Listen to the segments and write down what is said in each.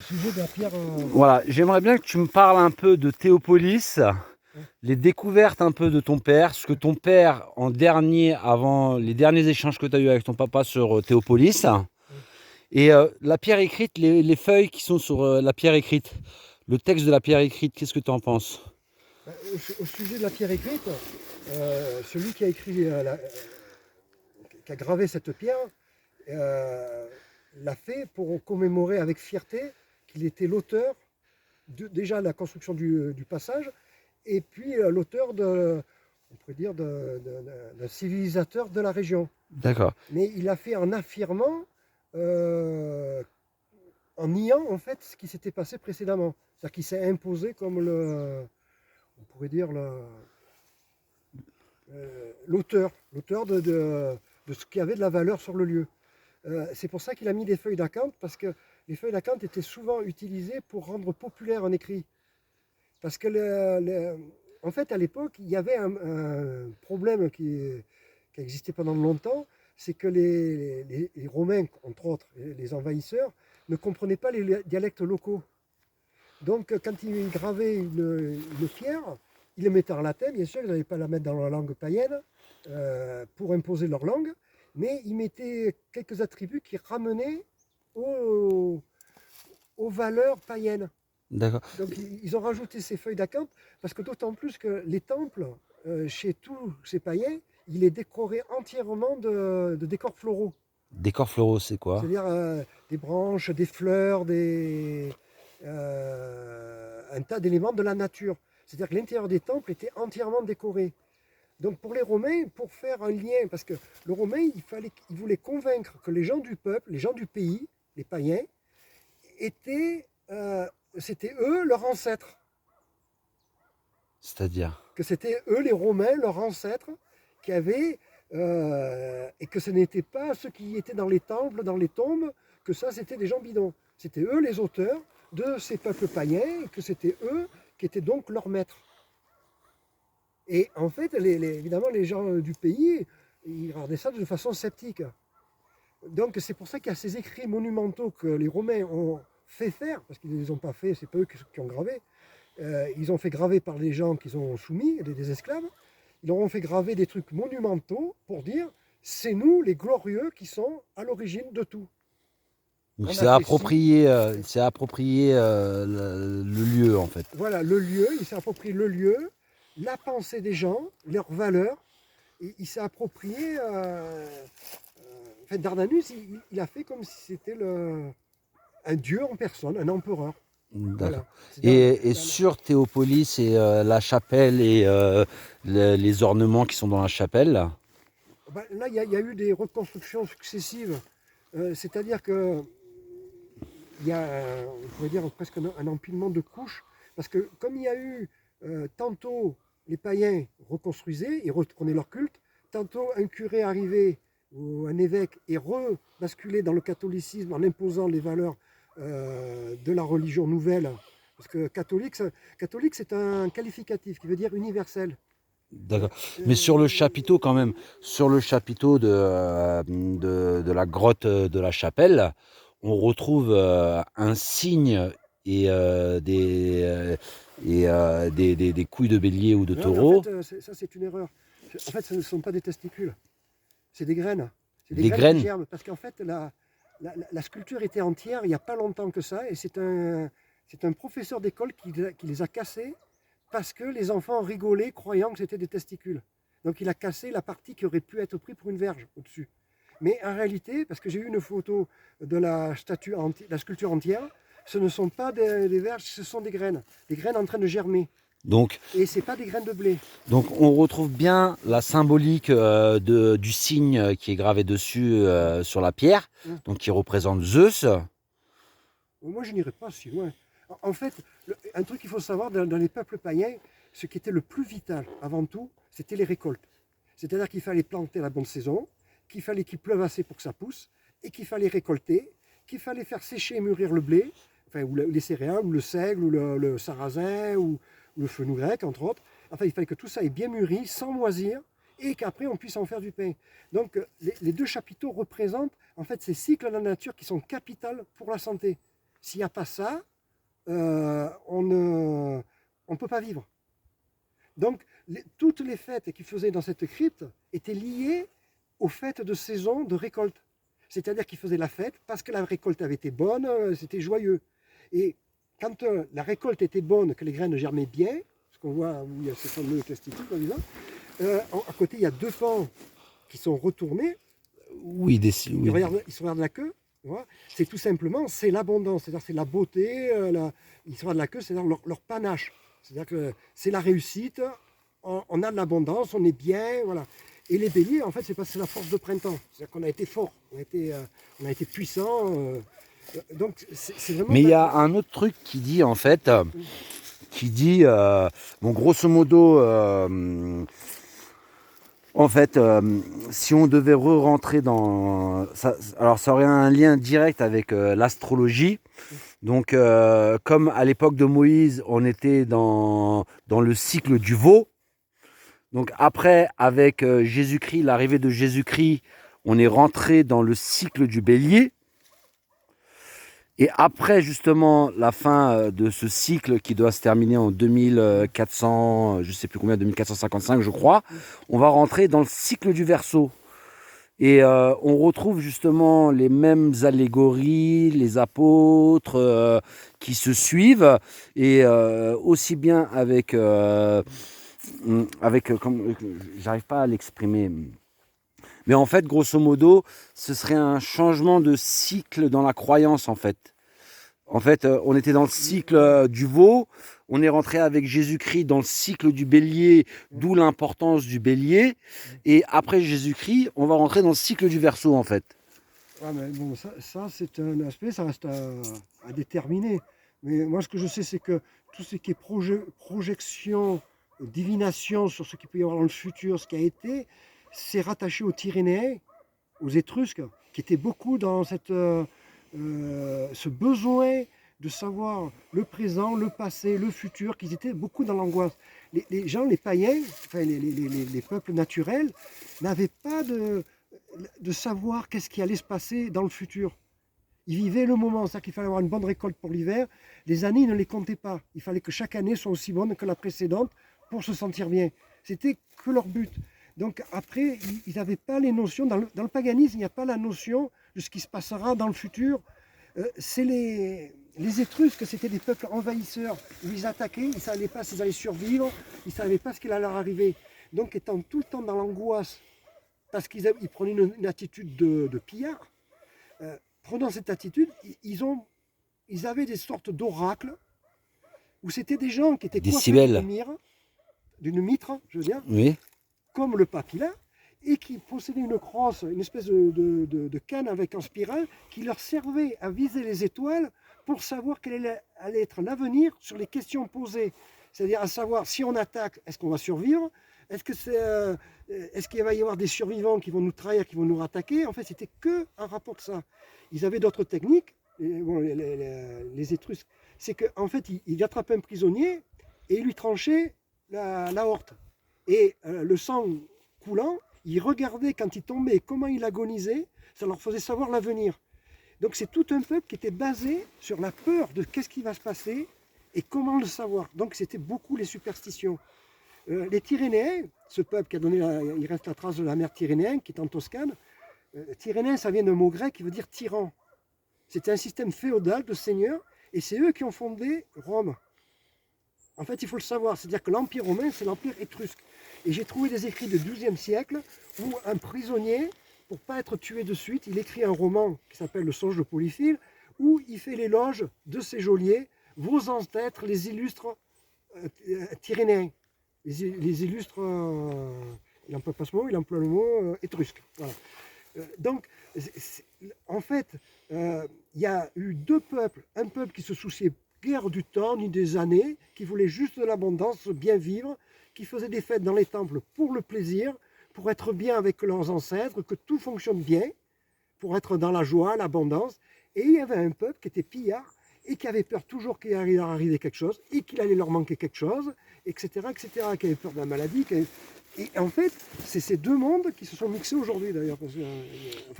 sujet de la pierre. Voilà, j'aimerais bien que tu me parles un peu de Théopolis, les découvertes un peu de ton père, ce que ton père, en dernier, avant les derniers échanges que tu as eu avec ton papa sur Théopolis, et la pierre écrite, les feuilles qui sont sur la pierre écrite, le texte de la pierre écrite, qu'est-ce que tu en penses? Au sujet de la pierre écrite, celui qui a écrit, qui a gravé cette pierre, euh, l'a fait pour commémorer avec fierté qu'il était l'auteur déjà de la construction du passage, et puis l'auteur on pourrait dire, d'un civilisateur de la région. D'accord, Mais il a fait en affirmant, en niant en fait ce qui s'était passé précédemment. C'est-à-dire qu'il s'est imposé comme on pourrait dire l'auteur de ce qui avait de la valeur sur le lieu. C'est pour ça qu'il a mis des feuilles d'acanthe, parce que les feuilles d'acanthe étaient souvent utilisées pour rendre populaire un écrit. Parce que, en fait, à l'époque, il y avait un problème qui a existé pendant longtemps, c'est que les Romains, entre autres, les envahisseurs, ne comprenaient pas les dialectes locaux. Donc, quand ils gravaient une pierre, ils le mettaient en latin, bien sûr, ils n'avaient pas à la mettre dans la langue païenne pour imposer leur langue, mais ils mettaient quelques attributs qui ramenaient aux, aux valeurs païennes. d'accord. Donc ils ont rajouté ces feuilles d'acanthe parce que d'autant plus que les temples, chez tous ces païens, il est décoré entièrement de décors floraux. Décor floraux, c'est quoi? C'est-à-dire des branches, des fleurs, un tas d'éléments de la nature. C'est-à-dire que l'intérieur des temples était entièrement décoré. Donc pour les Romains, pour faire un lien, parce que le Romain, il voulait convaincre que les gens du peuple, les gens du pays, les païens, étaient, c'était eux leurs ancêtres. C'est-à-dire? Que c'était eux les Romains, leurs ancêtres, qui avaient, et que ce n'était pas ceux qui étaient dans les temples, dans les tombes, que ça c'était des gens bidons. C'était eux les auteurs de ces peuples païens, et que c'était eux qui étaient donc leurs maîtres. Et en fait, évidemment, les gens du pays, ils regardaient ça de façon sceptique. Donc c'est pour ça qu'il y a ces écrits monumentaux que les Romains ont fait faire, parce qu'ils ne les ont pas fait, c'est pas eux qui ont gravé. Ils ont fait graver par les gens qu'ils ont soumis, des esclaves. Ils leur ont fait graver des trucs monumentaux pour dire c'est nous les glorieux qui sont à l'origine de tout. Donc On a fait ci. c'est approprié le lieu en fait. Voilà, le lieu, il s'est approprié le lieu, la pensée des gens, leurs valeurs. Et il s'est approprié. Enfin, Dardanus, il a fait comme si c'était un dieu en personne, un empereur. D'accord. Voilà. Et sur Théopolis et la chapelle et les ornements qui sont dans la chapelle, là. Ben, là, il y a eu des reconstructions successives. C'est-à-dire que il y a, on pourrait dire, presque un empilement de couches. Parce que comme il y a eu tantôt les païens reconstruisaient et retournaient leur culte, tantôt un curé arrivait ou un évêque et rebasculait dans le catholicisme en imposant les valeurs de la religion nouvelle. Parce que catholique c'est un qualificatif qui veut dire universel. D'accord. Mais sur le chapiteau quand même, sur le chapiteau de la grotte de la chapelle, on retrouve un cygne et, des couilles de bélier ou de Non, mais en fait, taureau, ça c'est une erreur. En fait, ce ne sont pas des testicules, c'est des graines. C'est des des graines qui graines. germent. Parce qu'en fait, la sculpture était entière il n'y a pas longtemps que ça. Et c'est un professeur d'école qui les a cassées parce que les enfants rigolaient croyant que c'était des testicules. Donc il a cassé la partie qui aurait pu être prise pour une verge au-dessus. Mais en réalité, parce que j'ai eu une photo de la sculpture entière, ce ne sont pas des verges, ce sont des graines en train de germer. Donc, Et ce n'est pas des graines de blé. donc on retrouve bien la symbolique du cygne qui est gravé dessus sur la pierre, Hein. donc qui représente Zeus. Moi, je n'irai pas si loin. En fait, un truc qu'il faut savoir dans les peuples païens, ce qui était le plus vital avant tout, c'était les récoltes. C'est-à-dire qu'il fallait planter à la bonne saison, qu'il fallait qu'il pleuve assez pour que ça pousse, et qu'il fallait récolter, qu'il fallait faire sécher et mûrir le blé, enfin, ou les céréales, ou le seigle, ou le sarrasin, ou le fenouil grec, entre autres. Enfin, il fallait que tout ça ait bien mûri, sans moisir, et qu'après on puisse en faire du pain. Donc, les deux chapiteaux représentent en fait ces cycles de la nature qui sont capitales pour la santé. S'il n'y a pas ça, on ne peut pas vivre. Donc, toutes les fêtes qu'ils faisaient dans cette crypte étaient liées aux fêtes de saison de récolte. C'est-à-dire qu'ils faisaient la fête parce que la récolte avait été bonne, c'était joyeux. Et quand la récolte était bonne, que les graines germaient bien, ce qu'on voit où il y a ce fameux testicule, à côté, il y a 2 pans qui sont retournés. Oui, Ils se regardent la queue. Voilà. C'est tout simplement, c'est l'abondance, c'est-à-dire c'est la beauté. Ils se regardent la queue, c'est-à-dire leur panache. C'est-à-dire que c'est la réussite, on a de l'abondance, on est bien, voilà. Et les béliers, en fait, c'est parce que c'est la force de printemps. C'est-à-dire qu'on a été fort, on a été puissant. Donc, c'est vraiment... Mais il y a un autre truc qui dit, en fait, bon, grosso modo, en fait, si on devait re-rentrer dans... Ça, alors, ça aurait un lien direct avec l'astrologie. Donc, comme à l'époque de Moïse, on était dans le cycle du veau. Donc, après, avec Jésus-Christ, l'arrivée de Jésus-Christ, on est rentré dans le cycle du bélier. Et après, justement, la fin de ce cycle qui doit se terminer en 2400, je ne sais plus combien, 2455, je crois, on va rentrer dans le cycle du Verseau. Et on retrouve justement les mêmes allégories, les apôtres qui se suivent, et aussi bien avec comme, j'arrive pas à l'exprimer. Mais en fait, grosso modo, ce serait un changement de cycle dans la croyance, en fait. En fait, on était dans le cycle du veau, on est rentré avec Jésus-Christ dans le cycle du bélier, d'où l'importance du bélier. Et après Jésus-Christ, on va rentrer dans le cycle du Verseau, en fait. Ah, mais bon, ça c'est un aspect, ça reste à déterminer. Mais moi, ce que je sais, c'est que tout ce qui est projection, divination sur ce qu'il peut y avoir dans le futur, ce qui a été, c'est rattaché aux Tyrénéens, aux Étrusques, qui étaient beaucoup dans ce besoin de savoir le présent, le passé, le futur, qu'ils étaient beaucoup dans l'angoisse. Les gens, les païens, enfin les peuples naturels, n'avaient pas de savoir qu'est-ce qui allait se passer dans le futur. Ils vivaient le moment, c'est-à-dire qu'il fallait avoir une bonne récolte pour l'hiver. Les années, ils ne les comptaient pas. Il fallait que chaque année soit aussi bonne que la précédente pour se sentir bien. C'était que leur but. Donc après, ils n'avaient pas les notions. Dans le paganisme, il n'y a pas la notion de ce qui se passera dans le futur. C'est les Étrusques, c'était des peuples envahisseurs. Ils attaquaient, ils ne savaient pas s'ils allaient survivre, ils ne savaient pas ce qu'il allait leur arriver. Donc étant tout le temps dans l'angoisse, parce qu'ils prenaient une attitude de pillard, prenant cette attitude, ils avaient des sortes d'oracles, où c'était des gens qui étaient coiffés d'une mitre, je veux dire, oui, comme le papilla, et qui possédaient une crosse, une espèce de canne avec un spiral, qui leur servait à viser les étoiles pour savoir quel allait être l'avenir sur les questions posées. C'est-à-dire à savoir si on attaque, est-ce qu'on va survivre? Est-ce qu'il va y avoir des survivants qui vont nous trahir, qui vont nous rattaquer? En fait, c'était que un rapport de ça. Ils avaient d'autres techniques, les Étrusques. C'est qu'en fait, ils attrapaient un prisonnier et ils lui tranchaient l'aorte. Et le sang coulant, ils regardaient quand il tombait comment il agonisait, ça leur faisait savoir l'avenir. Donc c'est tout un peuple qui était basé sur la peur de qu'est-ce qui va se passer et comment le savoir. Donc c'était beaucoup les superstitions. Les Tyrénéens, ce peuple qui a donné, il reste la trace de la mer Tyrénéenne qui est en Toscane. Tyrénéen, ça vient d'un mot grec qui veut dire tyran. C'était un système féodal de seigneurs et c'est eux qui ont fondé Rome. En fait, il faut le savoir, c'est-à-dire que l'Empire romain, c'est l'Empire étrusque. Et j'ai trouvé des écrits du XIIe siècle où un prisonnier, pour ne pas être tué de suite, il écrit un roman qui s'appelle Le Songe de Polyphile, où il fait l'éloge de ses geôliers, vos ancêtres, les illustres Tyrénéens, les illustres, il n'emploie pas ce mot, il emploie le mot étrusque. Voilà. Donc, en fait, il y a eu 2 peuples, un peuple qui se souciait guère du temps ni des années, qui voulait juste de l'abondance, bien vivre, qui faisait des fêtes dans les temples pour le plaisir, pour être bien avec leurs ancêtres, que tout fonctionne bien, pour être dans la joie, l'abondance. Et il y avait un peuple qui était pillard et qui avait peur toujours qu'il allait leur arriver quelque chose et qu'il allait leur manquer quelque chose, etc., etc., qui avait peur de la maladie. Et en fait, c'est ces deux mondes qui se sont mixés aujourd'hui d'ailleurs.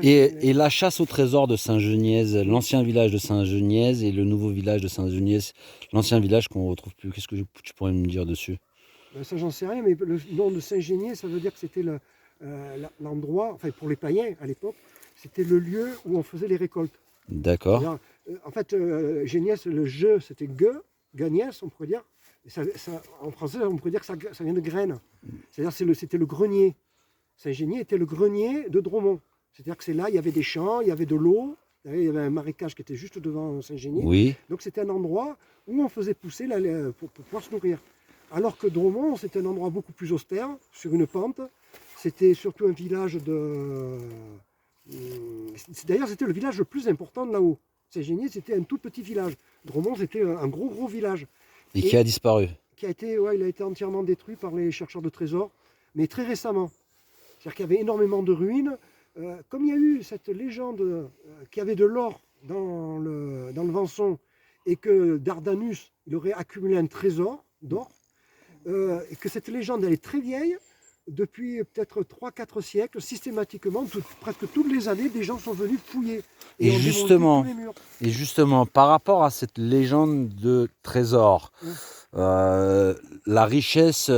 Et la chasse au trésor de Saint-Genièse, l'ancien village de Saint-Genièse et le nouveau village de Saint-Genièse, l'ancien village qu'on ne retrouve plus, qu'est-ce que tu pourrais me dire dessus? Ben, ça, j'en sais rien, mais le nom de Saint-Génier, ça veut dire que c'était l'endroit, enfin pour les païens à l'époque, c'était le lieu où on faisait les récoltes. D'accord. En fait, Géniès, le jeu, c'était gueux, gagnès, on pourrait dire. Et en français, on pourrait dire que ça vient de graines. C'est-à-dire que c'était le grenier. Saint-Génier était le grenier de Dromont. C'est-à-dire que c'est là, il y avait des champs, il y avait de l'eau, il y avait un marécage qui était juste devant Saint-Génier. Oui. Donc c'était un endroit où on faisait pousser pour pouvoir se nourrir. Alors que Dromont, c'était un endroit beaucoup plus austère, sur une pente. C'était surtout un village de... D'ailleurs, c'était le village le plus important de là-haut. Saint-Génier, c'était un tout petit village. Dromont, c'était un gros village. Et qui a disparu. Qui a été, ouais, il a été entièrement détruit par les chercheurs de trésors, mais très récemment. C'est-à-dire qu'il y avait énormément de ruines. Comme il y a eu cette légende qu'il y avait de l'or dans le Venson et que Dardanus il aurait accumulé un trésor d'or, et que cette légende elle est très vieille, depuis peut-être 3-4 siècles, systématiquement, presque toutes les années, des gens sont venus fouiller. Et ont justement, démonté tous les murs. et justement, par rapport à cette légende de trésor, la richesse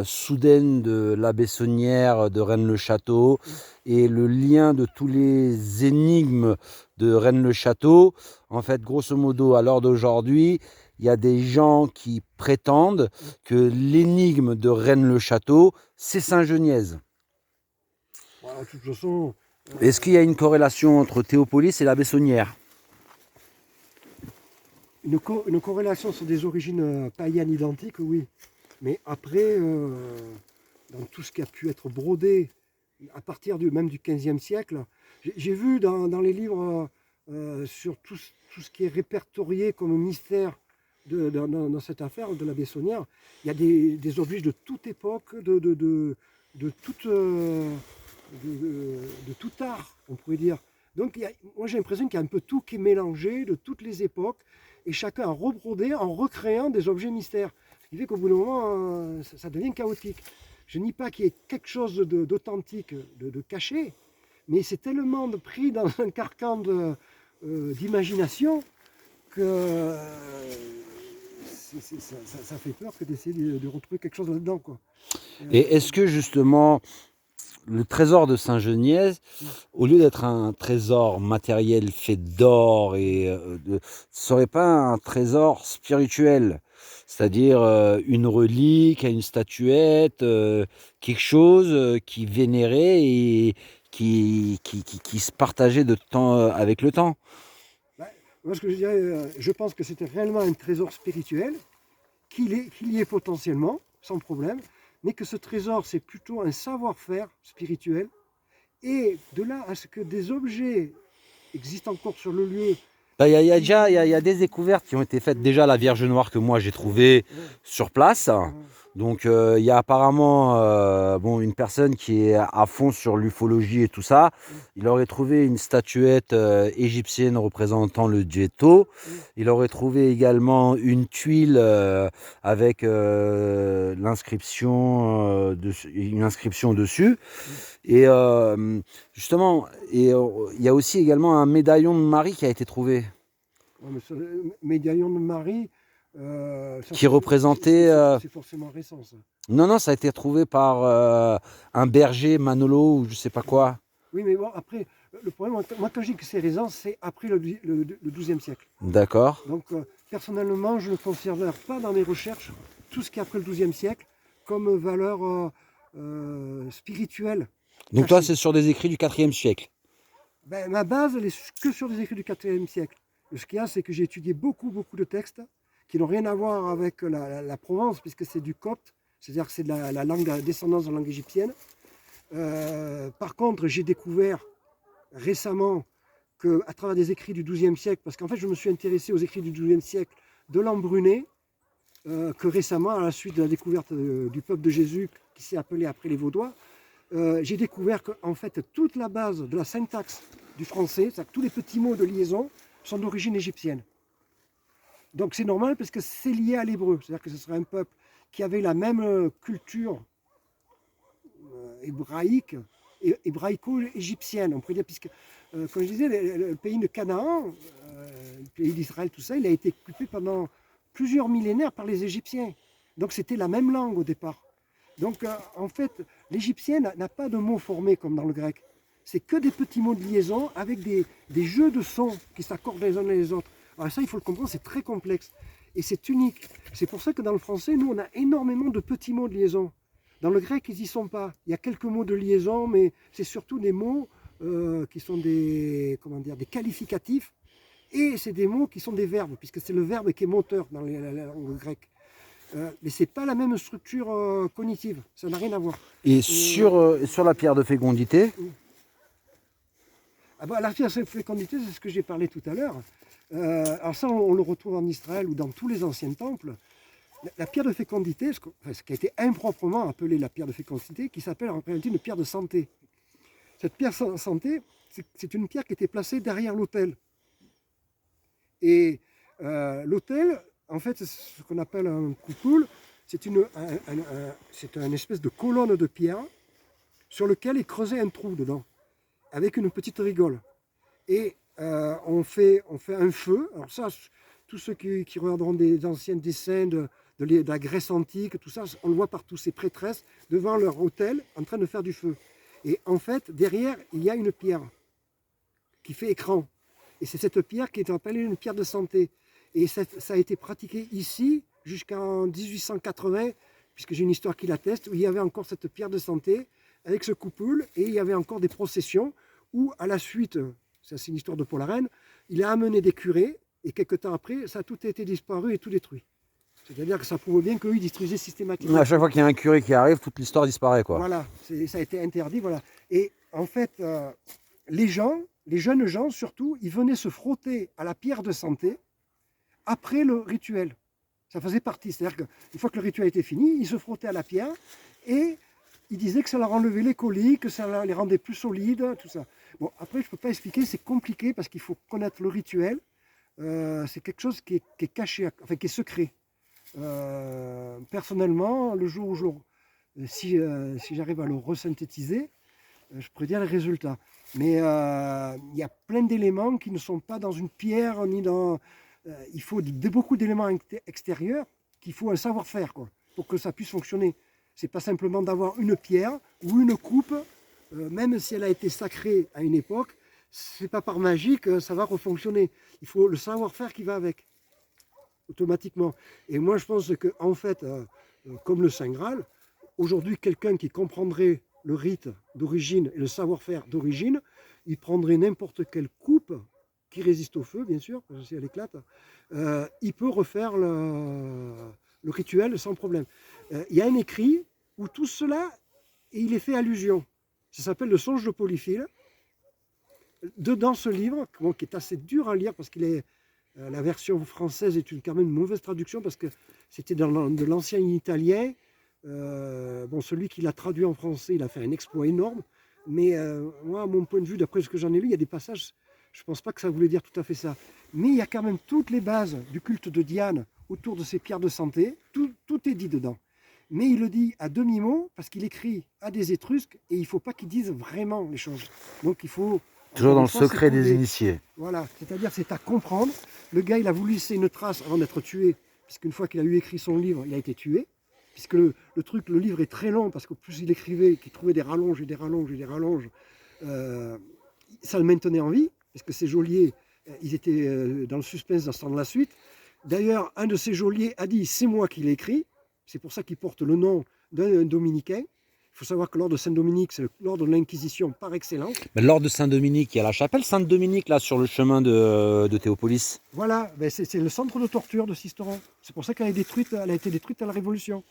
soudaine de la Bessonnière, de Rennes-le-Château, et le lien de tous les énigmes de Rennes-le-Château, en fait, grosso modo, à l'heure d'aujourd'hui, il y a des gens qui prétendent que l'énigme de Rennes-le-Château, c'est Saint-Genièse. Voilà, de toute façon, Est-ce qu'il y a une corrélation entre Théopolis et la Bessonnière? une corrélation sur des origines païennes identiques, oui. Mais après, dans tout ce qui a pu être brodé, à partir même du XVe siècle, j'ai vu dans les livres sur tout ce qui est répertorié comme mystère dans cette affaire de la Bessonnière, il y a des objets de toute époque, de tout art, on pourrait dire. Donc moi j'ai l'impression qu'il y a un peu tout qui est mélangé, de toutes les époques, et chacun a rebrodé en recréant des objets mystères. Ce qui fait qu'au bout d'un moment, ça devient chaotique. Je nie pas qu'il y ait quelque chose d'authentique, de caché, mais c'est tellement pris dans un carcan d'imagination que ça fait peur que d'essayer de retrouver quelque chose là-dedans, quoi. Et est-ce que justement, le trésor de Saint-Genièse, au lieu d'être un trésor matériel fait d'or, serait pas un trésor spirituel? C'est-à-dire une relique, une statuette, quelque chose qui vénérait et qui se partageait de temps avec le temps. Moi, ce que je dirais, je pense que c'était réellement un trésor spirituel, qu'il y ait potentiellement, sans problème, mais que ce trésor, c'est plutôt un savoir-faire spirituel. Et de là à ce que des objets existent encore sur le lieu. Il y a des découvertes qui ont été faites. Déjà, la Vierge Noire que moi j'ai trouvée sur place. Donc, il y a apparemment une personne qui est à fond sur l'ufologie et tout ça. Il aurait trouvé une statuette égyptienne représentant le dieu Thoth. Il aurait trouvé également une tuile avec une inscription dessus. Et justement, il y a aussi également un médaillon de Marie qui a été trouvé. Ouais, mais ce médaillon de Marie, Qui représentait... c'est forcément récent, ça. Non, ça a été trouvé par un berger, Manolo, ou je sais pas quoi. Oui, mais bon, après, le problème, moi quand je dis que c'est récent, c'est après le XIIe siècle. D'accord. Donc, personnellement, je ne considère pas dans mes recherches tout ce qui est après le XIIe siècle comme valeur spirituelle. Donc toi, c'est sur des écrits du IVe siècle. Ben, ma base, elle est que sur des écrits du IVe siècle. Ce qu'il y a, c'est que j'ai étudié beaucoup de textes qui n'ont rien à voir avec la Provence, puisque c'est du copte, c'est-à-dire que c'est de la langue, la descendance de la langue égyptienne. Par contre, j'ai découvert récemment qu'à travers des écrits du XIIe siècle, parce qu'en fait, je me suis intéressé aux écrits du XIIe siècle de Lambrunet, que récemment, à la suite de la découverte du peuple de Jésus, qui s'est appelé après les Vaudois, j'ai découvert qu'en fait, toute la base de la syntaxe du français, c'est-à-dire que tous les petits mots de liaison, sont d'origine égyptienne. Donc c'est normal parce que c'est lié à l'hébreu, c'est-à-dire que ce serait un peuple qui avait la même culture hébraïque, hébraïco-égyptienne, on pourrait dire, puisque, comme je disais, le pays de Canaan, le pays d'Israël, tout ça, il a été occupé pendant plusieurs millénaires par les Égyptiens. Donc c'était la même langue au départ. Donc en fait, l'égyptien n'a pas de mots formés comme dans le grec. C'est que des petits mots de liaison avec des jeux de sons qui s'accordent les uns les autres. Alors ça, il faut le comprendre, c'est très complexe. Et c'est unique. C'est pour ça que dans le français, nous, on a énormément de petits mots de liaison. Dans le grec, ils n'y sont pas. Il y a quelques mots de liaison, mais c'est surtout des mots qui sont des qualificatifs. Et c'est des mots qui sont des verbes, puisque c'est le verbe qui est moteur dans la langue grecque. Mais ce n'est pas la même structure cognitive. Ça n'a rien à voir. Et sur la pierre de fécondité, la pierre de fécondité, c'est ce que j'ai parlé tout à l'heure. Alors ça, on le retrouve en Israël ou dans tous les anciens temples. La pierre de fécondité, ce qui a été improprement appelé la pierre de fécondité, qui s'appelle en réalité une pierre de santé. Cette pierre de santé, c'est une pierre qui était placée derrière l'autel. Et l'autel, en fait, c'est ce qu'on appelle un coupoule. C'est une espèce de colonne de pierre sur lequel est creusé un trou dedans, avec une petite rigole. Et on fait un feu. Alors ça, tous ceux qui regarderont des anciens dessins de la Grèce antique, tout ça, on le voit partout, ces prêtresses devant leur autel en train de faire du feu. Et en fait, derrière, il y a une pierre qui fait écran. Et c'est cette pierre qui est appelée une pierre de santé. Et ça a été pratiqué ici jusqu'en 1880, puisque j'ai une histoire qui l'atteste, où il y avait encore cette pierre de santé avec ce coupule, et il y avait encore des processions où, à la suite, ça c'est une histoire de Paul Arène, il a amené des curés, et quelques temps après, ça a tout été disparu et tout détruit. C'est-à-dire que ça prouve bien qu'eux, ils détruisaient systématiquement. à chaque fois qu'il y a un curé qui arrive, toute l'histoire disparaît, quoi. Voilà, ça a été interdit, voilà. Et en fait, les jeunes gens surtout, ils venaient se frotter à la pierre de santé après le rituel. Ça faisait partie, c'est-à-dire qu'une fois que le rituel était fini, ils se frottaient à la pierre et ils disaient que ça leur enlevait les coliques, que ça les rendait plus solides, tout ça. Bon, après, je ne peux pas expliquer, c'est compliqué parce qu'il faut connaître le rituel. C'est quelque chose qui est caché, enfin qui est secret. Personnellement, le jour où si j'arrive à le resynthétiser, je pourrais dire les résultats. Mais il y a plein d'éléments qui ne sont pas dans une pierre, ni dans... il faut beaucoup d'éléments extérieurs, qu'il faut un savoir-faire pour que ça puisse fonctionner. C'est pas simplement d'avoir une pierre ou une coupe, même si elle a été sacrée à une époque, c'est pas par magie que ça va refonctionner. Il faut le savoir-faire qui va avec, automatiquement. Et moi, je pense que en fait, comme le Saint Graal, aujourd'hui, quelqu'un qui comprendrait le rite d'origine et le savoir-faire d'origine, il prendrait n'importe quelle coupe qui résiste au feu, bien sûr, parce que si elle éclate, il peut refaire le rituel sans problème. Il y a un écrit où tout cela, il est fait allusion. Ça s'appelle le Songe de Polyphile. Dedans ce livre, qui est assez dur à lire parce qu'il est la version française est quand même une mauvaise traduction parce que c'était de l'ancien italien. Celui qui l'a traduit en français, il a fait un exploit énorme. Mais moi, à mon point de vue, d'après ce que j'en ai lu, il y a des passages, je ne pense pas que ça voulait dire tout à fait ça. Mais il y a quand même toutes les bases du culte de Diane autour de ces pierres de santé. Tout est dit dedans. Mais il le dit à demi-mot parce qu'il écrit à des Étrusques et il ne faut pas qu'ils disent vraiment les choses. Donc il faut... Toujours dans le secret des initiés. Voilà, c'est-à-dire c'est à comprendre. Le gars, il a voulu laisser une trace avant d'être tué, puisqu'une fois qu'il a eu écrit son livre, il a été tué. Puisque le livre est très long, parce que plus il écrivait, qu'il trouvait des rallonges et des rallonges et des rallonges, ça le maintenait en vie, parce que ses geôliers, ils étaient dans le suspense d'attendre la suite. D'ailleurs, un de ses geôliers a dit « c'est moi qui l'ai écrit », c'est pour ça qu'il porte le nom d'un dominicain. Il faut savoir que l'ordre de Saint-Dominique, c'est l'ordre de l'Inquisition par excellence. L'ordre de Saint-Dominique, il y a la chapelle Saint-Dominique, là, sur le chemin de Théopolis. Voilà, c'est le centre de torture de Sisteron. C'est pour ça qu'elle a été détruite à la Révolution.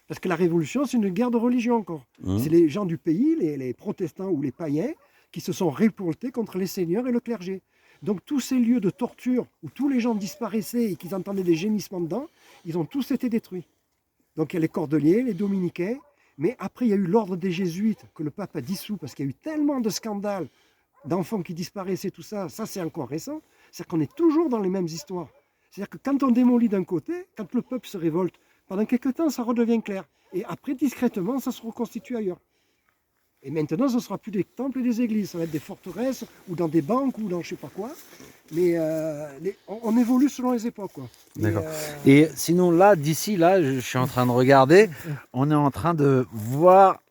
Parce que la Révolution, c'est une guerre de religion encore. C'est les gens du pays, les protestants ou les païens, qui se sont révoltés contre les seigneurs et le clergé. Donc tous ces lieux de torture où tous les gens disparaissaient et qu'ils entendaient des gémissements dedans, ils ont tous été détruits. Donc il y a les cordeliers, les dominicains, mais après il y a eu l'ordre des jésuites que le pape a dissous parce qu'il y a eu tellement de scandales d'enfants qui disparaissaient, tout ça, ça c'est encore récent. C'est-à-dire qu'on est toujours dans les mêmes histoires. C'est-à-dire que quand on démolit d'un côté, quand le peuple se révolte, pendant quelques temps ça redevient clair. Et après discrètement ça se reconstitue ailleurs. Et maintenant, ce ne sera plus des temples et des églises, ça va être des forteresses ou dans des banques ou dans je ne sais pas quoi. Mais on évolue selon les époques, quoi. D'accord. Et sinon, là, d'ici, là, je suis en train de regarder, on est en train de voir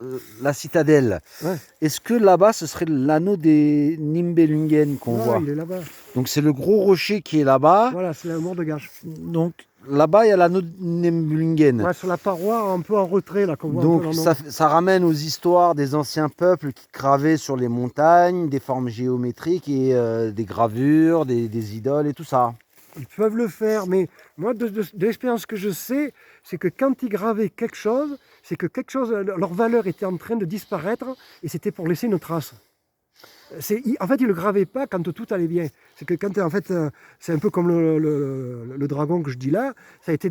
la citadelle. Ouais. Est-ce que là-bas, ce serait l'anneau des Nibelungen qu'on voit? Il est là-bas. Donc, c'est le gros rocher qui est là-bas. Voilà, c'est la mort de Gache. Donc, là-bas, il y a l'anneau de Nibelungen. Ouais, sur la paroi, un peu en retrait, là, qu'on voit un peu Donc, dans le ça ramène aux histoires des anciens peuples qui gravaient sur les montagnes, des formes géométriques et des gravures, des idoles et tout ça. Ils peuvent le faire, mais moi, de l'expérience que je sais, c'est que quand ils gravaient quelque chose, c'est que quelque chose, leur valeur était en train de disparaître et c'était pour laisser une trace. En fait, ils ne le gravaient pas quand tout allait bien. C'est que quand, en fait, c'est un peu comme le dragon que je dis là, ça a été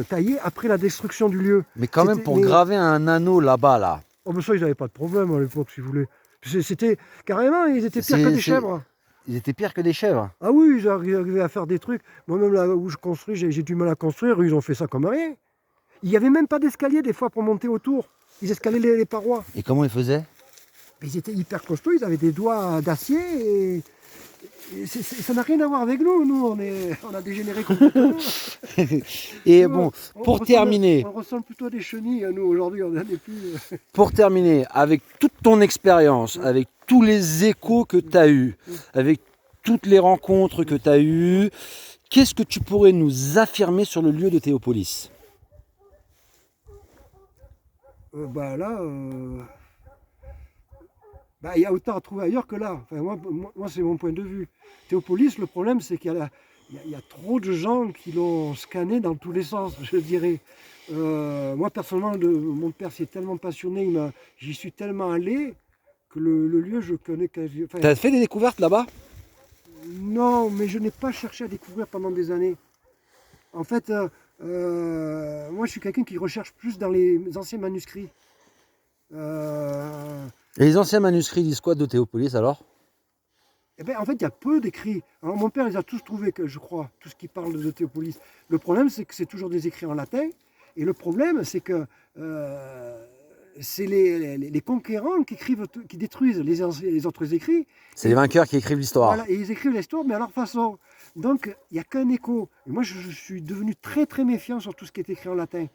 taillé après la destruction du lieu. Mais quand même, pour graver un anneau là-bas, là. Oh, mais ça, ils n'avaient pas de problème à l'époque, si vous voulez. C'était carrément, ils étaient pires que des chèvres. Ils étaient pires que des chèvres. Ah oui, ils arrivaient à faire des trucs. Moi-même, là où je construis, j'ai du mal à construire. Ils ont fait ça comme rien. Il n'y avait même pas d'escalier, des fois, pour monter autour. Ils escalaient les parois. Et comment ils faisaient? Ils étaient hyper costauds. Ils avaient des doigts d'acier. Et ça n'a rien à voir avec nous. Nous, on a dégénéré complètement. Et bon, pour terminer... On ressemble plutôt à des chenilles, nous, aujourd'hui. On n'en est plus... Pour terminer, avec toute ton expérience, avec tous les échos que tu as eus, avec toutes les rencontres que tu as eues, qu'est-ce que tu pourrais nous affirmer sur le lieu de Théopolis? Il y a autant à trouver ailleurs que là. Enfin, moi c'est mon point de vue. Théopolis, le problème, c'est qu'il y a trop de gens qui l'ont scanné dans tous les sens, je dirais. Moi, personnellement, mon père s'est tellement passionné, j'y suis tellement allé que le lieu, je connais quasi... Tu as fait des découvertes là-bas? Non, mais je n'ai pas cherché à découvrir pendant des années. En fait, moi, je suis quelqu'un qui recherche plus dans les anciens manuscrits. Et les anciens manuscrits disent quoi de Théopolis alors? En fait, il y a peu d'écrits. Alors, mon père les a tous trouvés, je crois, tout ce qui parle de Théopolis. Le problème, c'est que c'est toujours des écrits en latin. Et le problème, c'est que c'est les conquérants qui détruisent les autres écrits. C'est les vainqueurs qui écrivent l'histoire. Voilà, et ils écrivent l'histoire, mais à leur façon. Donc, il n'y a qu'un écho. Et moi, je suis devenu très, très méfiant sur tout ce qui est écrit en latin.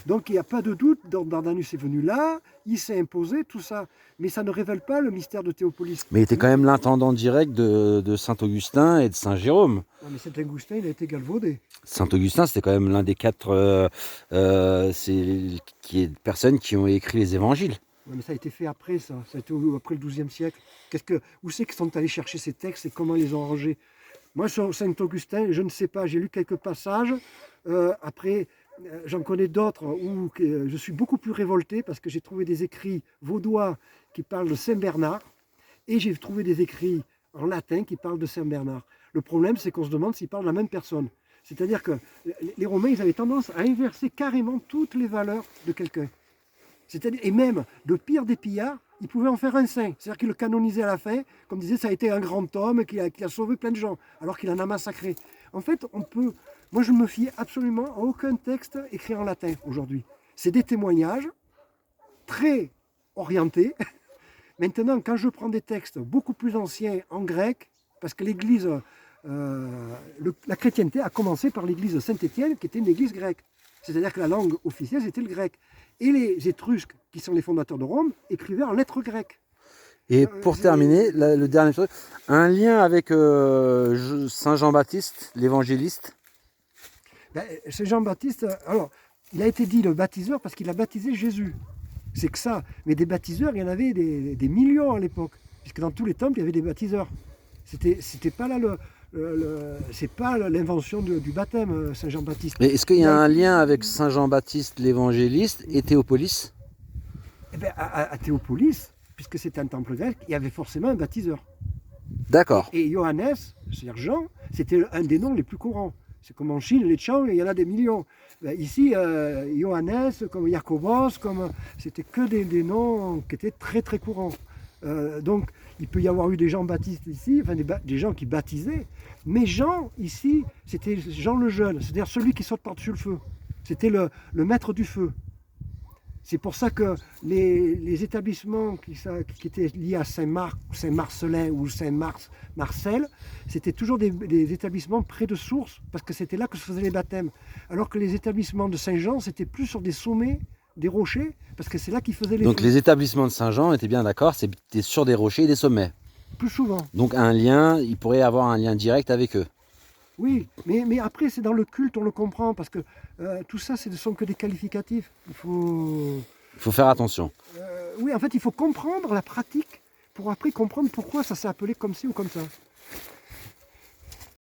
Donc, il n'y a pas de doute, Dardanus est venu là, il s'est imposé, tout ça. Mais ça ne révèle pas le mystère de Théopolis. Mais il était quand même l'intendant direct de Saint-Augustin et de Saint-Jérôme. Non, mais Saint-Augustin, il a été galvaudé. Saint-Augustin, c'était quand même l'un des 4 personnes qui ont écrit les évangiles. Ouais, mais ça a été fait après, ça. Ça a été après le XIIe siècle. Où c'est qu'ils sont allés chercher ces textes et comment ils les ont rangés? Moi, sur Saint-Augustin, je ne sais pas. J'ai lu quelques passages. Après, j'en connais d'autres où je suis beaucoup plus révolté parce que j'ai trouvé des écrits vaudois qui parlent de Saint-Bernard et j'ai trouvé des écrits en latin qui parlent de Saint-Bernard. Le problème, c'est qu'on se demande s'ils parlent de la même personne. C'est-à-dire que les Romains, ils avaient tendance à inverser carrément toutes les valeurs de quelqu'un. Et même, le pire des pillards, ils pouvaient en faire un saint. C'est-à-dire qu'ils le canonisaient à la fin, comme disait, ça a été un grand homme qui a sauvé plein de gens, alors qu'il en a massacré. En fait, moi je ne me fie absolument à aucun texte écrit en latin aujourd'hui. C'est des témoignages très orientés. Maintenant, quand je prends des textes beaucoup plus anciens en grec, parce que l'Église, la chrétienté a commencé par l'Église de Saint-Étienne, qui était une église grecque. C'est-à-dire que la langue officielle, c'était le grec. Et les Étrusques, qui sont les fondateurs de Rome, écrivaient en lettres grecques. Et pour terminer, le dernier truc, un lien avec Saint Jean-Baptiste, l'évangéliste. Saint Jean-Baptiste, alors, il a été dit le baptiseur parce qu'il a baptisé Jésus. C'est que ça. Mais des baptiseurs, il y en avait des millions à l'époque. Puisque dans tous les temples, il y avait des baptiseurs. C'était pas là c'est pas l'invention du baptême, Saint Jean-Baptiste. Mais est-ce qu'il y a un lien avec Saint Jean-Baptiste l'évangéliste et Théopolis? À Théopolis, puisque c'était un temple grec, il y avait forcément un baptiseur. D'accord. Et Johannes, c'est-à-dire Jean, c'était un des noms les plus courants. C'est comme en Chine, les Chang, il y en a des millions. Ici, Johannes, comme Jacobos, c'était que des noms qui étaient très très courants. Donc, il peut y avoir eu des Jean-Baptistes ici, enfin des gens qui baptisaient, mais Jean, ici, c'était Jean le Jeune, c'est-à-dire celui qui saute par-dessus le feu. C'était le maître du feu. C'est pour ça que les établissements qui étaient liés à Saint-Marc, Saint-Marcelin ou Saint-Marcel, c'était toujours des établissements près de sources, parce que c'était là que se faisaient les baptêmes. Alors que les établissements de Saint-Jean, c'était plus sur des sommets, des rochers, parce que c'est là qu'ils faisaient les Donc feux. les établissements de Saint-Jean étaient bien d'accord, c'était sur des rochers et des sommets. Plus souvent. Donc un lien, il pourrait avoir un lien direct avec eux. Oui, mais après, c'est dans le culte, on le comprend, parce que tout ça, ce ne sont que des qualificatifs. Il faut... Il faut faire attention. oui, en fait, il faut comprendre la pratique pour après comprendre pourquoi ça s'est appelé comme ci ou comme ça.